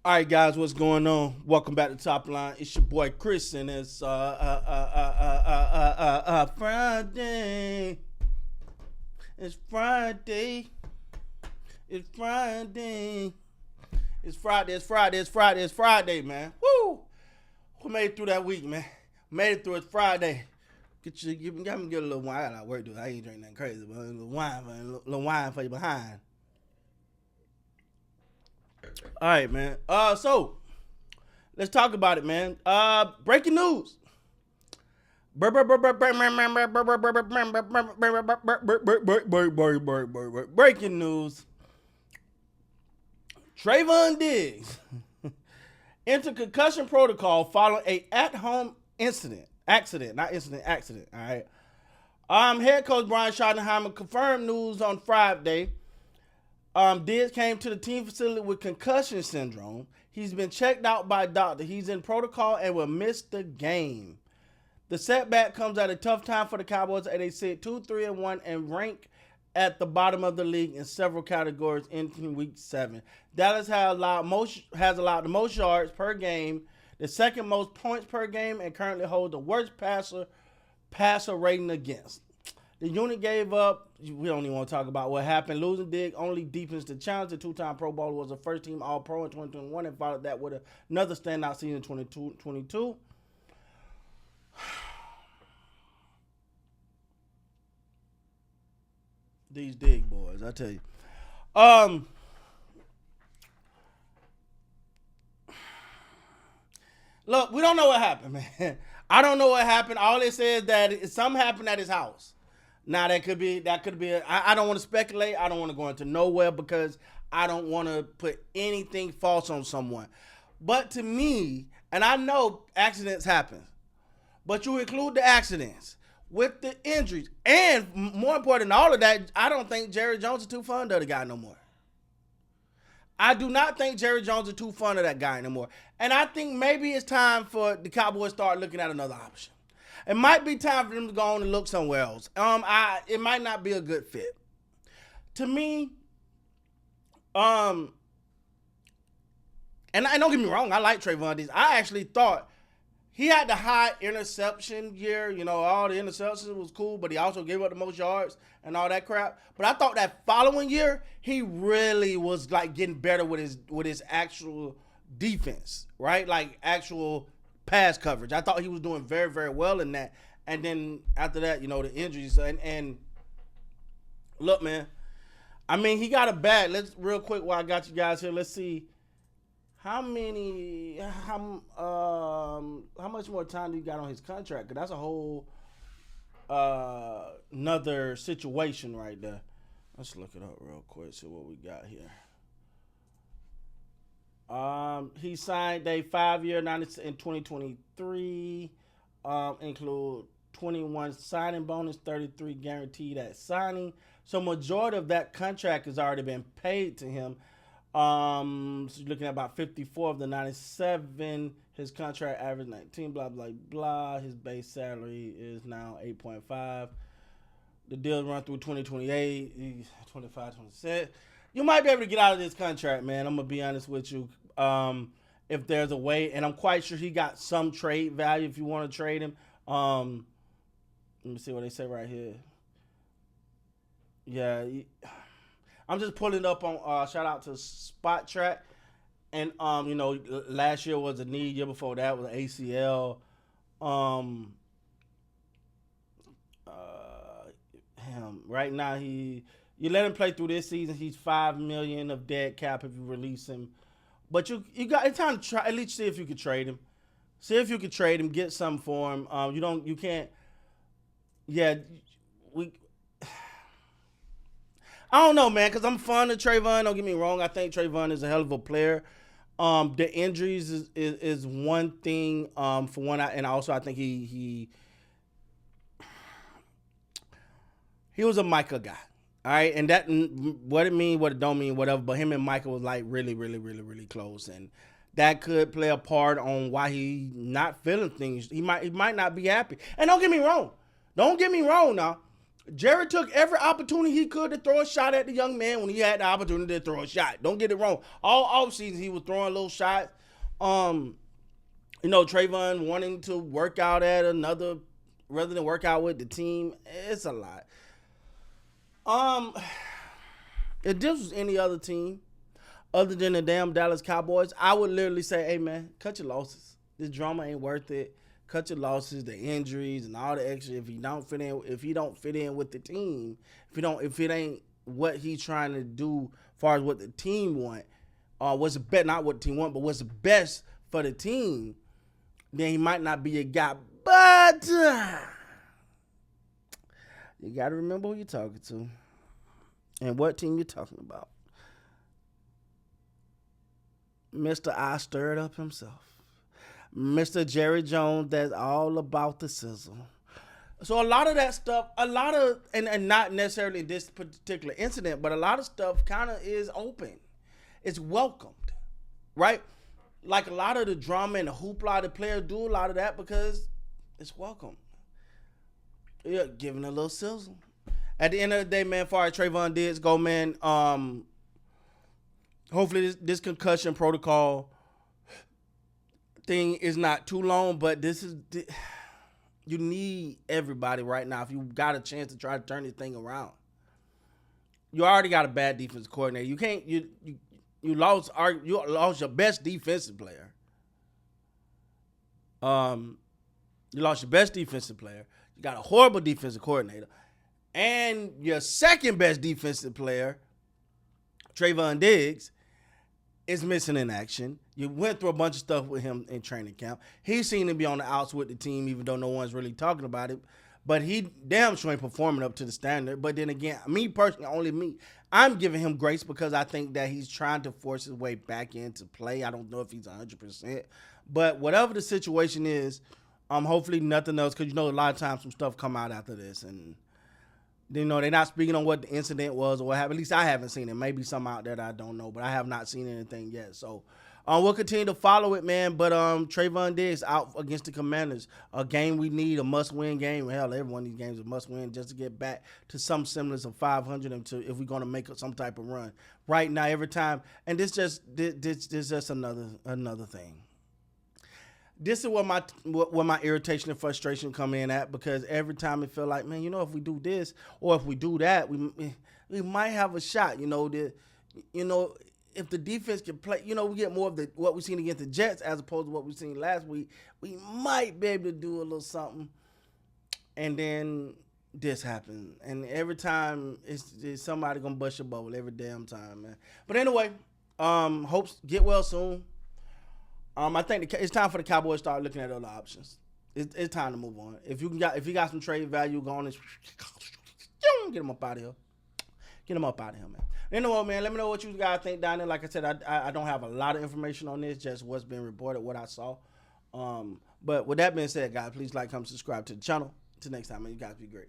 All right, guys, what's going on? Welcome back to Top Line. It's your boy Chris, and it's Friday. It's Friday. It's Friday. It's Friday. It's Friday. It's Friday. It's Friday, man. Woo! We made it through that week, man. Made it through. It's Friday. Get me get a little wine. I gotta work, dude. I ain't drinking nothing crazy, but a little wine for you behind. All right, man. So let's talk about it, man. Breaking news. Breaking news. Trevon Diggs into concussion protocol following a at-home accident. All right. Head coach Brian Schottenheimer confirmed news on Friday. Diggs came to the team facility with concussion syndrome. He's been checked out by a doctor. He's in protocol and will miss the game. The setback comes at a tough time for the Cowboys as they sit 2-3-1 and rank at the bottom of the league in several categories in week 7. Dallas has allowed the most yards per game, the second most points per game, and currently holds the worst passer rating against. The unit gave up. We don't even want to talk about what happened. Losing Diggs only deepens the challenge. The two-time Pro Bowler was a first-team All-Pro in 2021 and followed that with another standout season in 2022. These Diggs boys, I tell you. Look, we don't know what happened, man. I don't know what happened. All it says that something happened at his house. Now that could be. I don't want to speculate. I don't want to go into nowhere because I don't want to put anything false on someone. But to me, and I know accidents happen, but you include the accidents with the injuries, and more important than all of that, I don't think Jerry Jones is too fond of the guy no more. I do not think Jerry Jones is too fond of that guy anymore. And I think maybe it's time for the Cowboys to start looking at another option. It might be time for them to go on and look somewhere else. It might not be a good fit. To me, and don't get me wrong, I like Trevon Diggs. I actually thought he had the high interception year. You know, all the interceptions was cool, but he also gave up the most yards and all that crap. But I thought that following year, he really was like getting better with his actual defense, right? Like actual pass coverage. I thought he was doing very, very well in that. And then after that, you know, the injuries. And look, man, I mean, he got a bad. Let's real quick while I got you guys here. Let's see how much more time do you got on his contract? Because that's a whole another situation right there. Let's look it up real quick. See what we got here. He signed a 5-year in 2023. Include 21 signing bonus, 33 guaranteed at signing. So majority of that contract has already been paid to him. So you're looking at about 54 of the 97. His contract average 19. Blah blah blah. His base salary is now 8.5. The deal run through 2028, 25, 26. You might be able to get out of this contract, man. I'm gonna be honest with you. If there's a way, and I'm quite sure he got some trade value if you want to trade him. Let me see what they say right here. Yeah, I'm just pulling it up on shout out to Spot Track. And you know, last year was a knee, year before that was an ACL. Him right now you let him play through this season. He's $5 million of dead cap if you release him. But you got it's time to try at least see if you could trade him. See if you could trade him, get something for him. You can't. Yeah, I don't know, man, because I'm fond of Trevon. Don't get me wrong. I think Trevon is a hell of a player. The injuries is one thing. For one, and also I think he was a Micah guy. All right, and that what it mean, what it don't mean, whatever. But him and Micah was like really, really, really, really close, and that could play a part on why he not feeling things. He might not be happy. And don't get me wrong now. Jerry took every opportunity he could to throw a shot at the young man when he had the opportunity to throw a shot. Don't get it wrong. All offseason he was throwing little shots. Trevon wanting to work out at another rather than work out with the team. It's a lot. If this was any other team other than the damn Dallas Cowboys, I would literally say, hey man, cut your losses. This drama ain't worth it. Cut your losses, the injuries and all the extra. If he don't fit in with the team, if it ain't what he's trying to do as far as what the team want, what's the best, not what the team want, but what's the best for the team, then he might not be a guy. But you got to remember who you're talking to and what team you're talking about. Mr. I stirred up himself. Mr. Jerry Jones, that's all about the sizzle. So a lot of that stuff, and not necessarily this particular incident, but a lot of stuff kind of is open. It's welcomed, right? Like a lot of the drama and the hoopla, the players do a lot of that because it's welcome. Yeah, giving a little sizzle. At the end of the day, man, as far as Trevon Diggs go, man, hopefully this concussion protocol thing is not too long, but you need everybody right now if you got a chance to try to turn this thing around. You already got a bad defensive coordinator. You can't you lost your best defensive player. You lost your best defensive player. You got a horrible defensive coordinator. And your second best defensive player, Trevon Diggs, is missing in action. You went through a bunch of stuff with him in training camp. He seemed to be on the outs with the team, even though no one's really talking about it. But he damn sure ain't performing up to the standard. But then again, me personally, only me, I'm giving him grace because I think that he's trying to force his way back into play. I don't know if he's 100%. But whatever the situation is, hopefully nothing else, because a lot of times some stuff come out after this. And they're not speaking on what the incident was or what happened. At least I haven't seen it. Maybe some out there that I don't know, but I have not seen anything yet. So we'll continue to follow it, man. But Trevon Diggs out against the Commanders, a game we need, a must-win game. Hell, every one of these games is a must-win just to get back to some semblance of 500 if we're going to make some type of run. Right now, every time, and this just another thing. This is where my irritation and frustration come in at, because every time it feel like, man, if we do this or if we do that, we might have a shot. If the defense can play, we get more of what we've seen against the Jets as opposed to what we've seen last week. We might be able to do a little something, and then this happens, and every time it's somebody gonna bust your bubble every damn time, man. But anyway, hopes get well soon. I think it's time for the Cowboys to start looking at other options. It's time to move on. If you got some trade value, go on and get them up out of here. Get them up out of here, man. Anyway, man, let me know what you guys think down there. Like I said, I don't have a lot of information on this, just what's been reported, what I saw. But with that being said, guys, please like, comment, subscribe to the channel. Until next time, man, you guys be great.